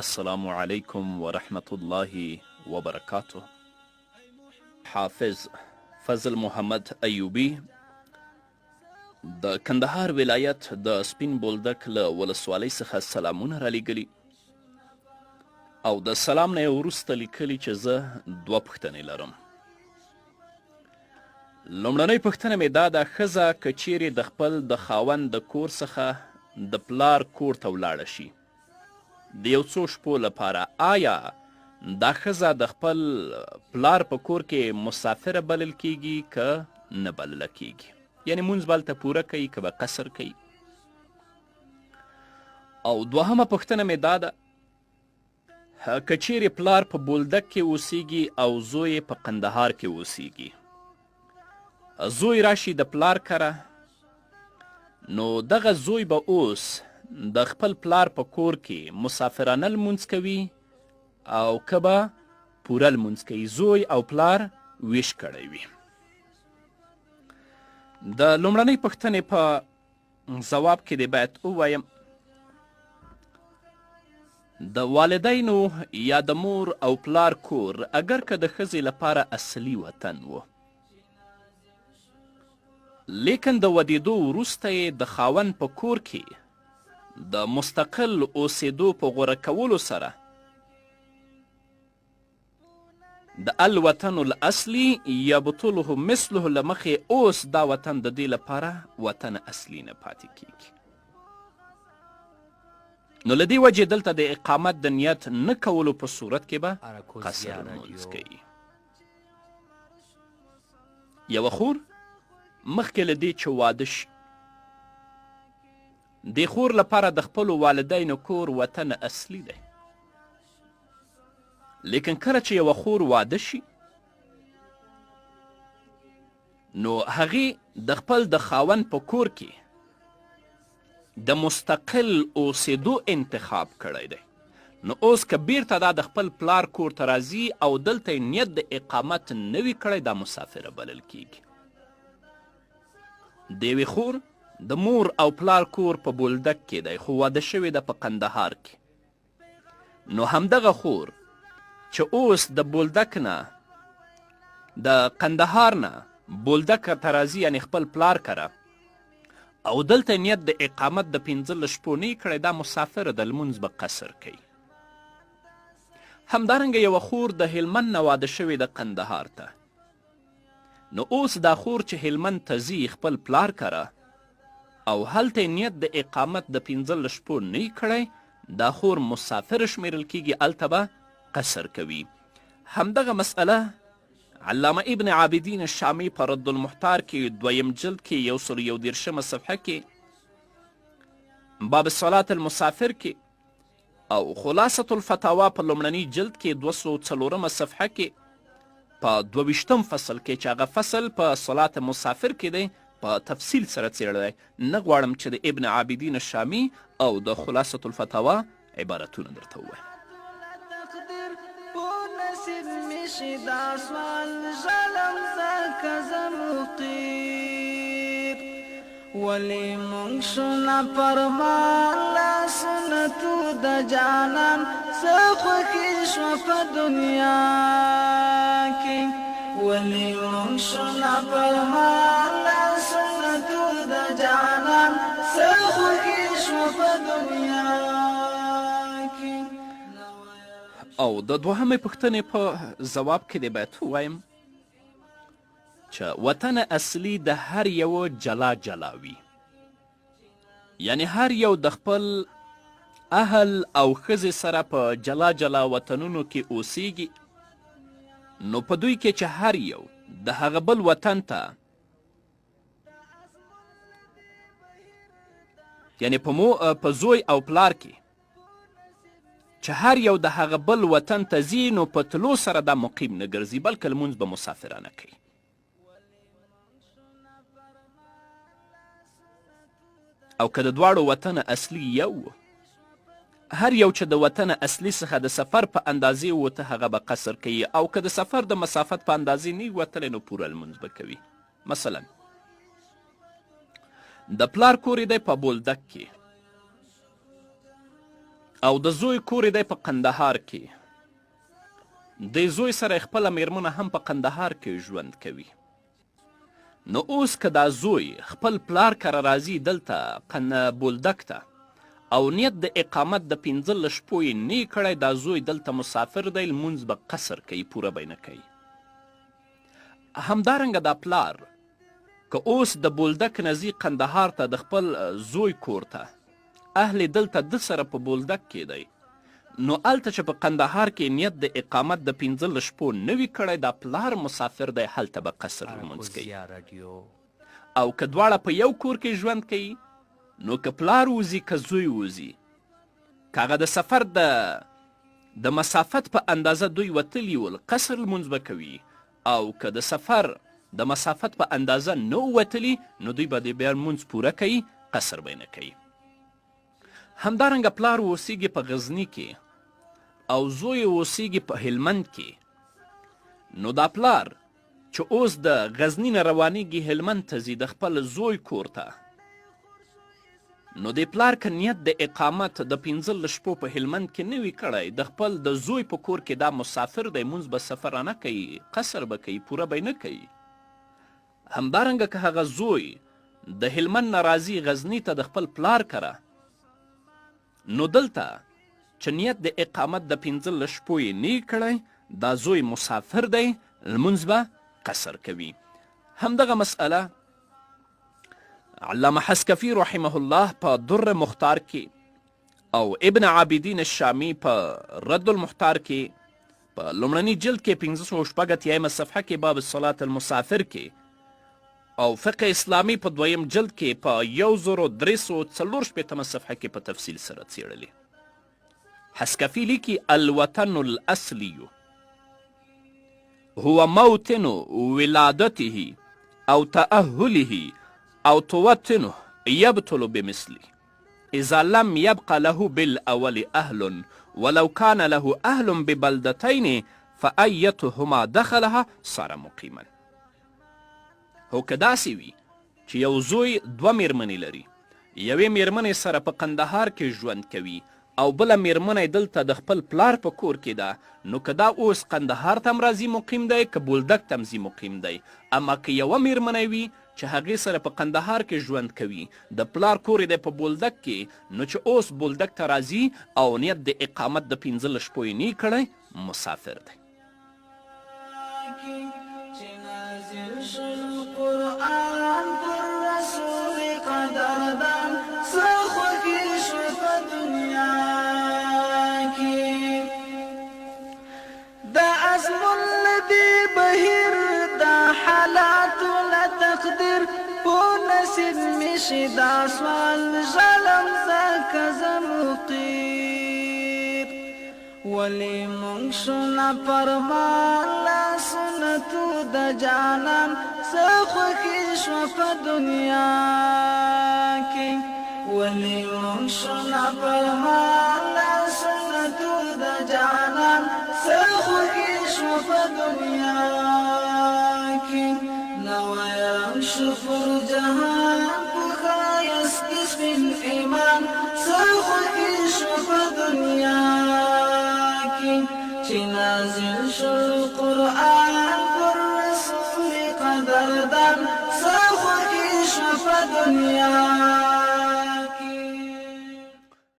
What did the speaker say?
السلام علیکم ورحمة الله وبرکاته. حافظ فضل محمد ایوبی د کندهار ولایت د سپین بولدک له ولسوالۍ څخه سلامونه رالیږلي او د سلام نه یې وروسته لیکلي چې زه دوه پوښتنې لرم. لومړنۍ پوښتنه مې دا ده، ښځه که چیرې د خپل د خاوند د کور څخه د پلار کور ته ولاړه شي د یو څو شپو لپاره، آیا دا ښځه د خپل پلار په کور کې مسافره بلل کیږي که نه بلله کیږي؟ یعنې مونځ به هلته پوره کوي که به قصر کوي؟ او دوهمه پوښتنه مې دا ده، که چیرې پلار په بولدک کې اوسیږي او زوی په قندهار کې اوسیږي، زوی راشي د پلار کره، نو دغه زوی به اوس د خپل پلار په کور کې مسافرانه لمونځ کوي او که به پوره لمونځ کوي؟ زوی او پلار ویش کړی وي. د لومړنۍ پوښتنې په ځواب کې دې باید ووایم، د والدینو یا د مور او پلار کور اگر که د ښځې لپاره اصلي وطن و، لیکن د ودېدو وروسته یې د خاوند په کور کې د مستقل اوسېدو په غوره کولو سره د الوطن الاصلي یبطله مثله له مخې اوس دا وطن د دې لپاره وطن اصلي نه پاتې کیږي. نو له دې وجې دلته د اقامت د نیت نه کولو په صورت کې به قصر لمونځ کوي. یوه خور مخکې له دې چې واده شي، دې خور لپاره د خپلو والدینو کور وطن اصلي دی، لیکن کله چې یوه خور واده شي نو هغې د خپل د خاوند په کور کې د مستقل اوسېدو انتخاب کړی دی. نو اوس که بیرته دا د خپل پلار کور ته راځي او دلته یې نیت د اقامت نه وي کړی، دا مسافره بلل کیږي. د یوې خور د مور او پلار کور په بولدک کې دی خو واده شوې ده په قندهار کې، نو همدغه خور چې اوس د بولدک نه د قندهار نه بولدک ته راځي، یعنې خپل پلار کره، او دلته نیت د اقامت د 15 شپو نه کړی، دا مسافر د لمونځ به قصر کوي. همدارنګه یوه خور د هلمند نه واده شوې د قندهار ته، نو اوس دا خور چې هلمند ته ځي خپل پلار کره او هلته نیت د اقامت د 15 شپو نه کړی، دا خور مسافر شمیرل کیږي، هلته به قصر کوي. همدغه مسئله علامه ابن عابدین الشامی په رد المحتار کې دویم جلد کې 111 صفحه کې، باب صلات المسافر کې، او خلاصة الفتاوا په لومړني جلد کې 204 صفحه کې په 22 فصل کې چې هغه فصل په صلات مسافر کې دی په تفصیل سره څیړلی. نه غواړم چې د ابن عابدین الشامی او د خلاصة الفتاوا عبارتونه درته ووایم. دا سوال ظلم زکه زمقیر ولی مونږ شونا پرمان لاسونه تو د جانان څه خوښې شوه په دنیا کې، ولی مونږ شونا پرمان لاسونه تو د جانان څه خوښې شوه په دنیا کې. او د دوهمې پوښتنې په ځواب کې دې باید ووایم چې وطن اصلي د هر یو جلا جلا وي، یعنی هر یو د خپل اهل او ښځې سره په جلا جلا وطنونو کې اوسیږي، نو په دوی کې چې هر یو د هغه بل وطن ته، یعنی په زوی او پلار کې چې هر یو د هغه بل وطن ته ځي، نو په تلو سره دا مقیم نه ګرځي بلکې لمونځ به مسافرانه کوي. او که د دواړو وطن اصلي یو، هر یو چې د وطن اصلي څخه د سفر په اندازې وته هغه به قصر کوي، او که د سفر د مسافت په اندازې نه وتلی نو پوره لمونځ به کوي. مثلا د پلار کور دی په بولدک کې او د زوی کور دی په قندهار کې. د زوی سره خپله میرمنه هم په قندهار کې ژوند کوي. نو اوس که دا زوی خپل پلار کره راځي دلته بولدک ته او نیت د اقامت د 15 شپو یې نه کړی، دا زوی دلته مسافر دی، لمونځ به قصر کوي، پوره به نه کوي. همدارنګه دا پلار که اوس د بولدک نزی قندهار ته د خپل زوی کور ته اهل دلته د سره په بولدک کې دی، نو هلته چې په قندهار کې نیت د اقامت د 15 شپو نه وي کړی، دا پلار مسافر دی، هلته به قصر لمونځ کوي. او که دواړه په یو کور کې ژوند کوي، نو که پلار وزي که زوی وزي، که هغه د سفر د مسافت په اندازه دوی وتلي ول، قصر لمونځ به کوي، او که د سفر د مسافت په اندازه نه وتلي، نو دوی به د بیا لمونځ پوره کوي، قصر به نه کوي. همدارنګه پلار اوسیږي په غزني کې او زوی اوسیږي په هلمند کې، نو دا پلار چې اوس د غزني نه روانیږي هلمند ته ځي د خپل زوی کور ته، نو د پلار که نیت د اقامت د 15 شپو په هلمند کې نه وي کړی، د خپل د زوی په کور کې دا مسافر دی، مونځ به سفر نه کوي، قصر به کوي، پوره به نه کوي. همدارنګه که هغه زوی د هلمند نه راځي غزني ته د خپل پلار کره، نو دلته چې نیت د اقامت د 15 شپو یې نه کړی، دا زوی مسافر دی، لمونځ به قصر کوي. همدغه مسئله علامه حسکفي رحمه الله په در مختار کې او ابن عابدین الشامی په رد المختار کې په لومړني جلد کې 586 صفحه کې باب صلات المسافر کې او فقه اسلامی په دویم جلد کې په 1344 صفحه کې په تفصیل سره څیړلي. حسکفي لیکي الوطن الاصلي هو موطن ولادته او تأهله او توطنه يبطل بمثله اذا لم يبق له بالاول اهل ولو كان له اهل ببلدتين فايتهما دخلها صار مقيما. هو که داسې وي چې یو زوی 2 میرمنې لري، یوې میرمنې سره په قندهار کې ژوند کوي او بله میرمنه دلته د خپل پلار په کور کې ده، نو که دا اوس قندهار ته هم راځي مقیم دی، که بولدک ته هم ځي مقیم دی. اما که یوه میرمنه وي چې هغې سره په قندهار کې ژوند کوي، د پلار کور دی په بولدک کې، نو چې اوس بولدک ته راځي او نیت د اقامت د 15 شپو یې نه کړی، مسافر دی. قرآن پر رسول قدردان سخو کی شو په دنیا کی دا ازمون لدی بهیر دا حالات لا تقدیر پو نصیب میشی دا سوال ظلم زکا زمقیر ولی منشونا پرمان لا سنتو دا جانان سخو کی شو په دنیا کی ولی منشونا پرمان لا سنتو دا جانان سخو کی شو په دنیا کی نوائرم شفر جهان پخایس کسفن ایمان سخو کی شو په دنیا کی چی نازل شو